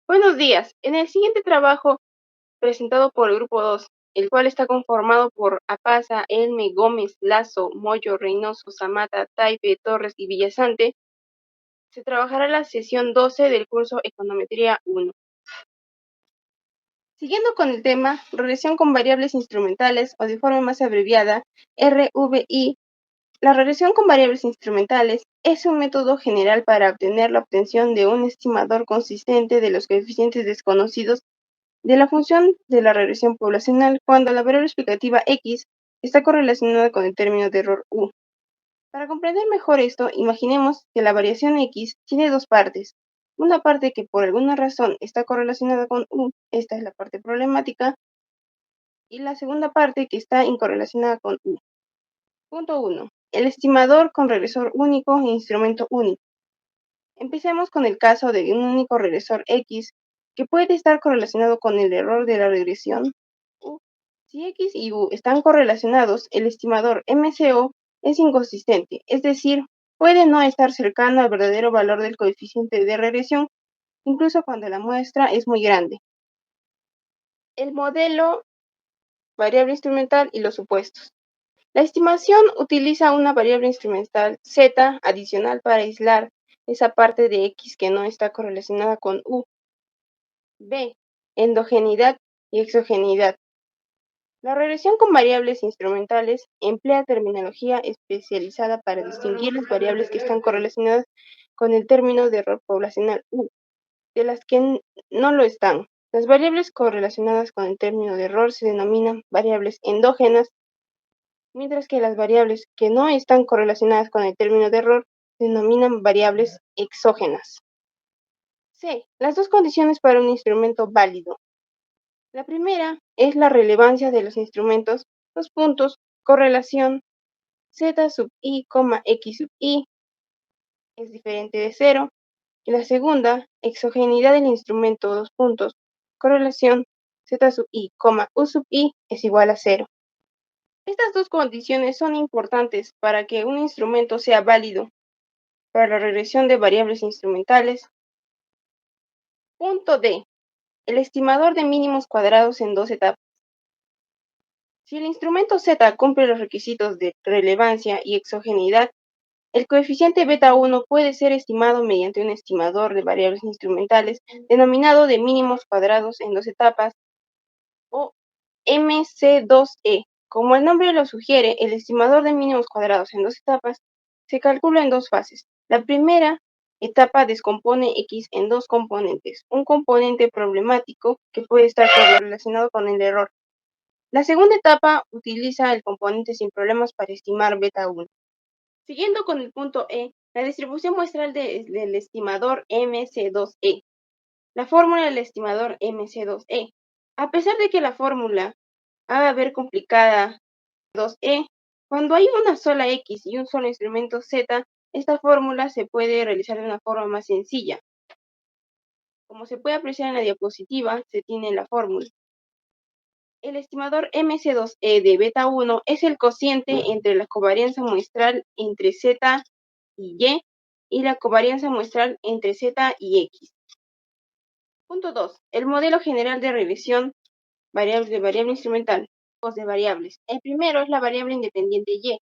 Buenos días. En el siguiente trabajo presentado por el Grupo 2, el cual está conformado por Apaza, Elme, Gómez, Lazo, Moyo, Reynoso, Zamata, Taipe, Torres y Villasante, se trabajará la sesión 12 del curso Econometría 1. Siguiendo con el tema, regresión con variables instrumentales o de forma más abreviada, RVI. La regresión con variables instrumentales es un método general para obtener la obtención de un estimador consistente de los coeficientes desconocidos de la función de la regresión poblacional cuando la variable explicativa x está correlacionada con el término de error u. Para comprender mejor esto, imaginemos que la variación x tiene dos partes. Una parte que por alguna razón está correlacionada con u, esta es la parte problemática, y la segunda parte que está incorrelacionada con u. Punto 1. El estimador con regresor único e instrumento único. Empecemos con el caso de un único regresor x que puede estar correlacionado con el error de la regresión u. Si x y u están correlacionados, el estimador MCO es inconsistente, es decir, puede no estar cercano al verdadero valor del coeficiente de regresión, incluso cuando la muestra es muy grande. El modelo, variable instrumental y los supuestos. La estimación utiliza una variable instrumental z adicional para aislar esa parte de x que no está correlacionada con u. B. Endogeneidad y exogeneidad. La regresión con variables instrumentales emplea terminología especializada para distinguir las variables que están correlacionadas con el término de error poblacional u, de las que no lo están. Las variables correlacionadas con el término de error se denominan variables endógenas, mientras que las variables que no están correlacionadas con el término de error se denominan variables exógenas. C. Las dos condiciones para un instrumento válido. La primera es la relevancia de los instrumentos, dos puntos, correlación z sub i, x sub i es diferente de 0. Y la segunda, exogeneidad del instrumento, dos puntos, correlación z sub i, u sub i es igual a 0. Estas dos condiciones son importantes para que un instrumento sea válido para la regresión de variables instrumentales. Punto D. El estimador de mínimos cuadrados en dos etapas. Si el instrumento Z cumple los requisitos de relevancia y exogeneidad, el coeficiente beta 1 puede ser estimado mediante un estimador de variables instrumentales denominado de mínimos cuadrados en dos etapas o MC2E. Como el nombre lo sugiere, el estimador de mínimos cuadrados en dos etapas se calcula en dos fases. La primera etapa descompone X en dos componentes, un componente problemático que puede estar correlacionado con el error. La segunda etapa utiliza el componente sin problemas para estimar beta 1. Siguiendo con el punto E, la distribución muestral del estimador MC2E. La fórmula del estimador MC2E. A pesar de que la fórmula haga ver complicada 2E, cuando hay una sola X y un solo instrumento Z, esta fórmula se puede realizar de una forma más sencilla. Como se puede apreciar en la diapositiva, se tiene la fórmula. El estimador MC2E de beta 1 es el cociente entre la covarianza muestral entre Z y la covarianza muestral entre Z y X. Punto 2. El modelo general de regresión de variable instrumental. Tipos de variables. El primero es la variable independiente Y.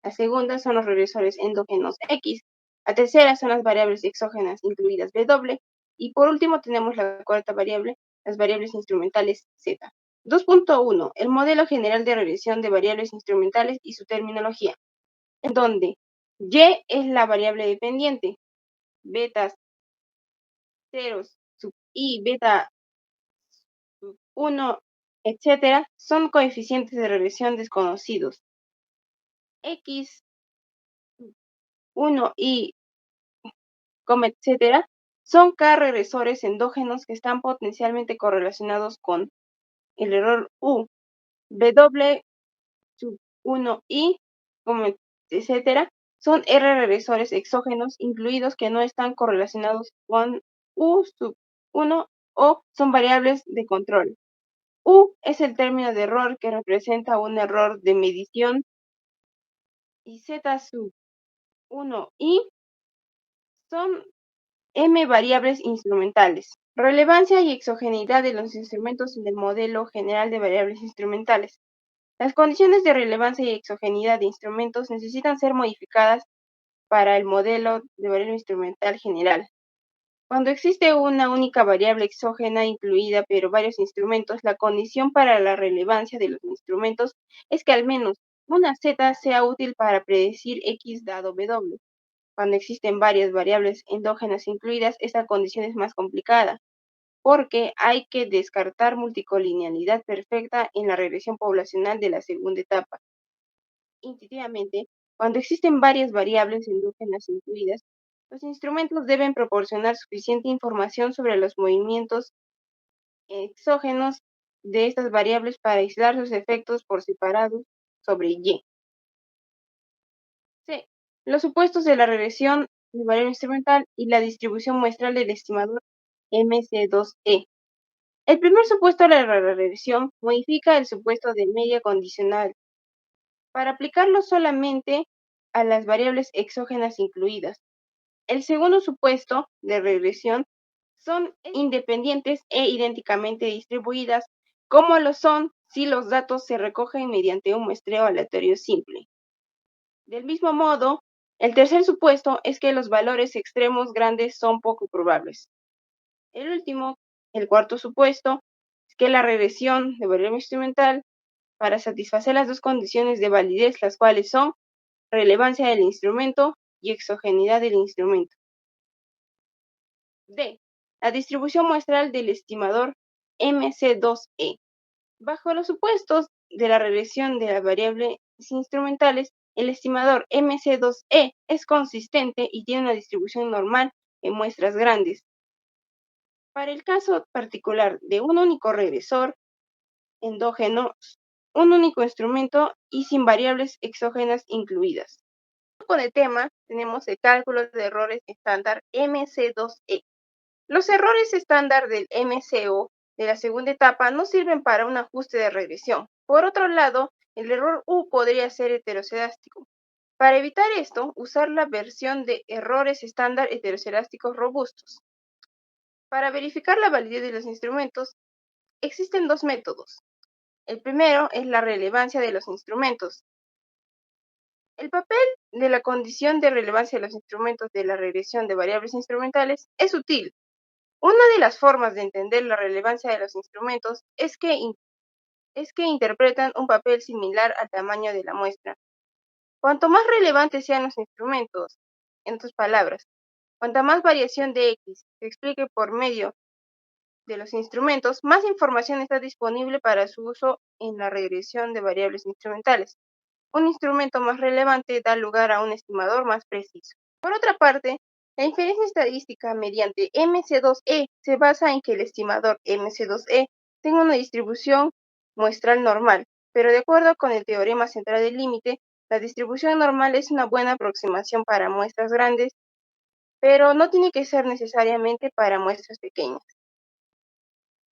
La segunda son los regresores endógenos X. La tercera son las variables exógenas incluidas W. Y por último tenemos la cuarta variable, las variables instrumentales Z. 2.1. El modelo general de regresión de variables instrumentales y su terminología, en donde Y es la variable dependiente, betas, ceros, sub i, beta 1, etcétera, son coeficientes de regresión desconocidos. X, 1 y, etcétera, son K-regresores endógenos que están potencialmente correlacionados con el error U. W, sub 1 y, etcétera, son R-regresores exógenos incluidos que no están correlacionados con U sub 1 o son variables de control. U es el término de error que representa un error de medición y Z sub 1 y son M. Variables instrumentales. Relevancia y exogeneidad de los instrumentos en el modelo general de variables instrumentales. Las condiciones de relevancia y exogeneidad de instrumentos necesitan ser modificadas para el modelo de variable instrumental general. Cuando existe una única variable exógena incluida pero varios instrumentos, la condición para la relevancia de los instrumentos es que al menos una z sea útil para predecir x dado w. Cuando existen varias variables endógenas incluidas, esta condición es más complicada, porque hay que descartar multicolinealidad perfecta en la regresión poblacional de la segunda etapa. Intuitivamente, cuando existen varias variables endógenas incluidas, los instrumentos deben proporcionar suficiente información sobre los movimientos exógenos de estas variables para aislar sus efectos por separado sobre Y. C. Los supuestos de la regresión de variable instrumental y la distribución muestral del estimador MC2E. El primer supuesto de la regresión modifica el supuesto de media condicional para aplicarlo solamente a las variables exógenas incluidas. El segundo supuesto de regresión son independientes e idénticamente distribuidas, como lo son si los datos se recogen mediante un muestreo aleatorio simple. Del mismo modo, el tercer supuesto es que los valores extremos grandes son poco probables. El último, el cuarto supuesto, es que la regresión de variable instrumental para satisfacer las dos condiciones de validez, las cuales son relevancia del instrumento y exogeneidad del instrumento. D. La distribución muestral del estimador MC2E. Bajo los supuestos de la regresión de las variables instrumentales, el estimador MC2E es consistente y tiene una distribución normal en muestras grandes. Para el caso particular de un único regresor endógeno, un único instrumento y sin variables exógenas incluidas. Con el tema tenemos el cálculo de errores estándar MC2E. Los errores estándar del MCO de la segunda etapa no sirven para un ajuste de regresión. Por otro lado, el error U podría ser heterocedástico. Para evitar esto, usar la versión de errores estándar heterocedásticos robustos. Para verificar la validez de los instrumentos, existen dos métodos. El primero es la relevancia de los instrumentos. El papel de la condición de relevancia de los instrumentos de la regresión de variables instrumentales es sutil. Una de las formas de entender la relevancia de los instrumentos es que interpretan un papel similar al tamaño de la muestra. Cuanto más relevantes sean los instrumentos, en otras palabras, cuanta más variación de X se explique por medio de los instrumentos, más información está disponible para su uso en la regresión de variables instrumentales. Un instrumento más relevante da lugar a un estimador más preciso. Por otra parte, la inferencia estadística mediante MC2E se basa en que el estimador MC2E tenga una distribución muestral normal, pero de acuerdo con el teorema central del límite, la distribución normal es una buena aproximación para muestras grandes, pero no tiene que ser necesariamente para muestras pequeñas.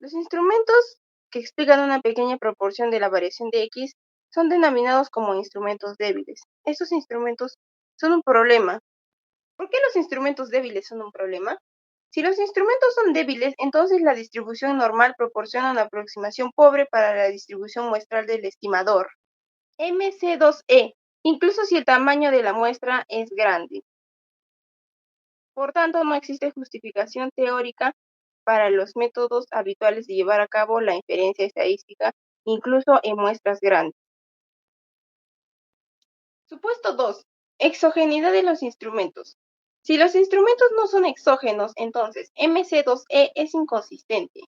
Los instrumentos que explican una pequeña proporción de la variación de X son denominados como instrumentos débiles. Estos instrumentos son un problema. ¿Por qué los instrumentos débiles son un problema? Si los instrumentos son débiles, entonces la distribución normal proporciona una aproximación pobre para la distribución muestral del estimador MC2E, incluso si el tamaño de la muestra es grande. Por tanto, no existe justificación teórica para los métodos habituales de llevar a cabo la inferencia estadística, incluso en muestras grandes. Supuesto 2. Exogeneidad de los instrumentos. Si los instrumentos no son exógenos, entonces MC2E es inconsistente.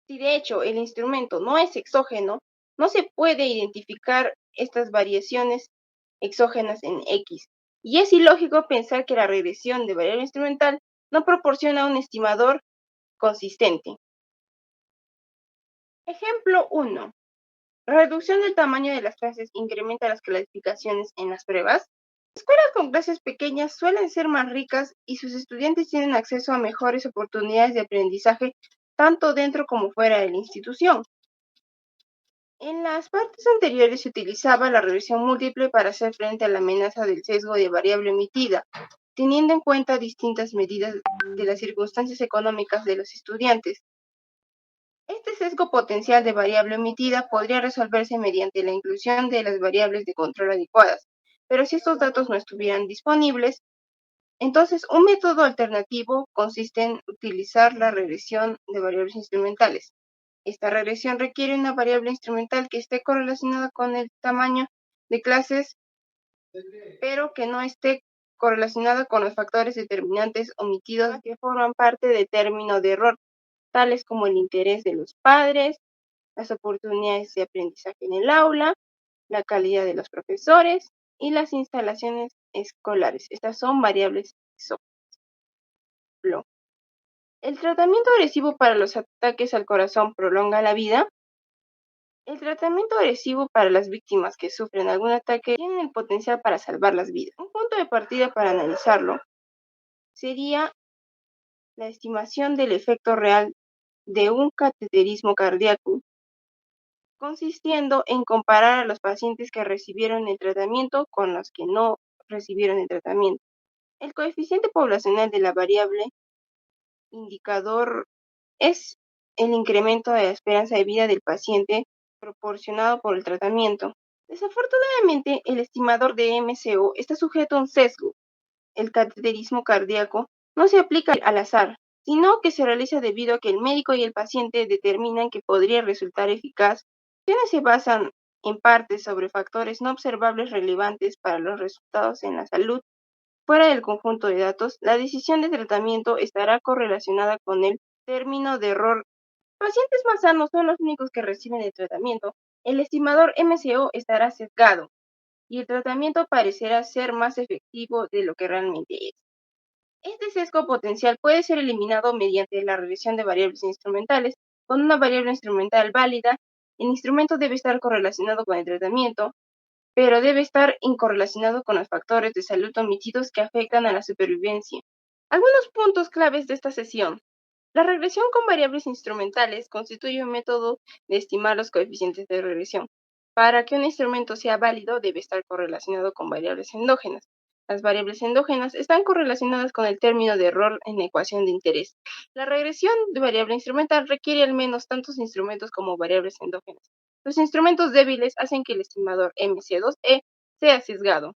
Si de hecho el instrumento no es exógeno, no se puede identificar estas variaciones exógenas en X. Y es ilógico pensar que la regresión de variable instrumental no proporciona un estimador consistente. Ejemplo 1. Reducción del tamaño de las clases incrementa las clasificaciones en las pruebas. Escuelas con clases pequeñas suelen ser más ricas y sus estudiantes tienen acceso a mejores oportunidades de aprendizaje tanto dentro como fuera de la institución. En las partes anteriores se utilizaba la regresión múltiple para hacer frente a la amenaza del sesgo de variable emitida. teniendo en cuenta distintas medidas de las circunstancias económicas de los estudiantes. Este sesgo potencial de variable omitida podría resolverse mediante la inclusión de las variables de control adecuadas, pero si estos datos no estuvieran disponibles, entonces un método alternativo consiste en utilizar la regresión de variables instrumentales. Esta regresión requiere una variable instrumental que esté correlacionada con el tamaño de clases, pero que no esté correlacionada con los factores determinantes omitidos que forman parte del término de error, tales como el interés de los padres, las oportunidades de aprendizaje en el aula, la calidad de los profesores y las instalaciones escolares. Estas son variables soplo. ¿El tratamiento agresivo para los ataques al corazón prolonga la vida? El tratamiento agresivo para las víctimas que sufren algún ataque tiene el potencial para salvar las vidas. Un punto de partida para analizarlo sería la estimación del efecto real de un cateterismo cardíaco, consistiendo en comparar a los pacientes que recibieron el tratamiento con los que no recibieron el tratamiento. El coeficiente poblacional de la variable indicador es el incremento de la esperanza de vida del paciente proporcionado por el tratamiento. Desafortunadamente, el estimador de MCO está sujeto a un sesgo. El cateterismo cardíaco no se aplica al azar, sino que se realiza debido a que el médico y el paciente determinan que podría resultar eficaz. Las decisiones se basan en parte sobre factores no observables relevantes para los resultados en la salud. Fuera del conjunto de datos, la decisión de tratamiento estará correlacionada con el término de error. Pacientes más sanos son los únicos que reciben el tratamiento. El estimador MCO estará sesgado y el tratamiento parecerá ser más efectivo de lo que realmente es. Este sesgo potencial puede ser eliminado mediante la regresión de variables instrumentales. Con una variable instrumental válida, el instrumento debe estar correlacionado con el tratamiento, pero debe estar incorrelacionado con los factores de salud omitidos que afectan a la supervivencia. Algunos puntos claves de esta sesión. La regresión con variables instrumentales constituye un método de estimar los coeficientes de regresión. Para que un instrumento sea válido, debe estar correlacionado con variables endógenas. Las variables endógenas están correlacionadas con el término de error en la ecuación de interés. La regresión de variable instrumental requiere al menos tantos instrumentos como variables endógenas. Los instrumentos débiles hacen que el estimador MC2E sea sesgado.